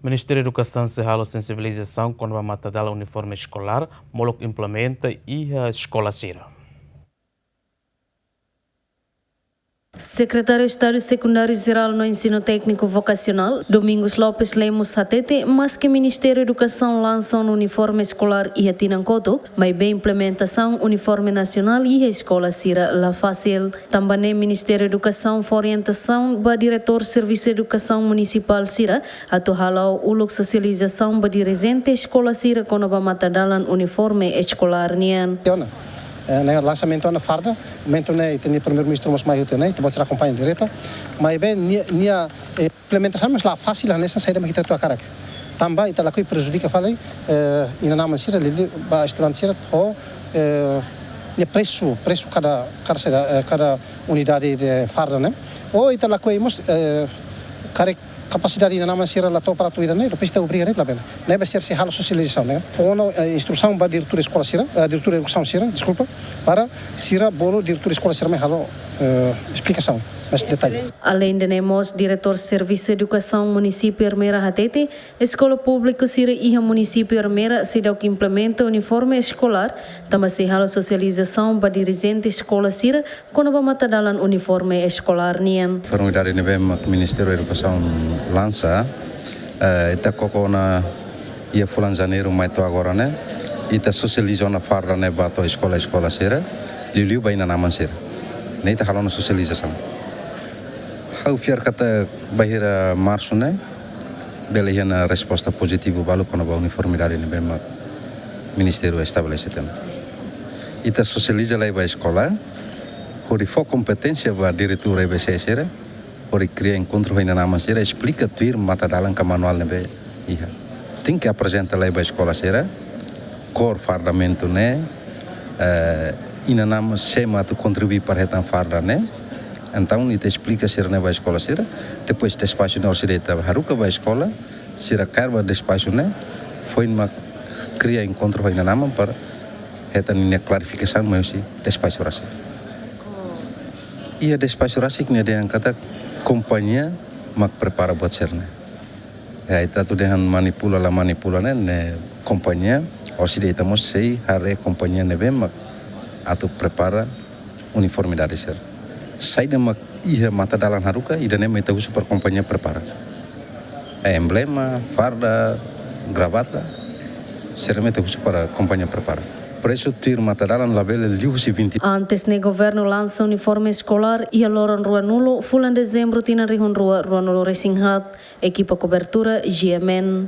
Ministério da Educação se rala sensibilização quando a matadala uniforme escolar, Moloc implementa e a escola Sira. Secretário de Estado Secundário-Geral no Ensino Técnico Vocacional, Domingos Lopes Lemos Satete, mas que o Ministério da Educação lança um uniforme escolar e a Tinancoto, mas bem implementação uniforme nacional e a escola Sira La Fácil. Também o Ministério da Educação for orientação para diretor do Serviço de Educação Municipal Sira, atuhalau uluk socialização para dirigente escola Sira quando a matadalan uniforme escolar nian. Lançamento na farda, momento né tem primeiro-ministro mas mais eu né, pode ser acompanhar direto, mas bem nia implementação mas lá fácil nessa saída que está tua cara. Também está lá que prejudica falei, e na nama sira ali ba estudante sira ou nia preço cada unidade de farda né, ou está lá que mos cara capacidade na nama sira lá to para tu ida né, depois está obrigado lá bem, né vai ser se halo socialização né, ou instrução para diretor escola sira, diretor educação sira, desculpa, para sira bolo diretor escola sira me halo explicação, mais detalhe. Além de nemos diretor Serviço de Educação Município Armeira Hatete, Escola Pública Sira e o Município Armeira se deu que implementa uniforme escolar, também se halo socialização para dirigente escola Sira quando vai matadalan uniforme escolar nian. Formidade nebe Ministério da Educação lança, ita kokona ia fulan janeiro mai to agora né, ita socializa na farra né bato escola Sira, liu vai na nama Sira, né ita halona socialização. Hau fiar kata bahira março né, belian a resposta positiva balu quando a uniformidade nebe Ministério estabelecido. Ita socializa lá vai escola, hori fo competência va diretor EBC Sira. Por criar encontro aí na nama Sira, explica tuir matadalan que manual nebe iha. Tem que apresentar lá a escola Sira, cor fardamento né, ina nama sema tu contribuir para retan farda né. Então ita explica Sira nebe escola Sira, depois despacho na orcideta haruka ba escola, Sira carva despacho né, foi uma criar encontro aí na nama para retan ina clarificação mas aussi despacho rasa. Ia despacho rasa que ada yang kata companhia mak prepara buat serna. Ya itu tu dengan manipula né companhia ou se deita mos sei hare companhia nebe mak atau prepara uniformidade ser. Sai de mak ia mata dalam haruka ida ne meta super companhia prepara. Emblema, farda, gravata, ser meta para companhia prepara. Preço tir matadalan label liusi 20. Antes ne governo lança uniforme escolar e a loron rua nulo, fulan dezembro tina rihon rua nulo Racing Hat, equipa cobertura GMN.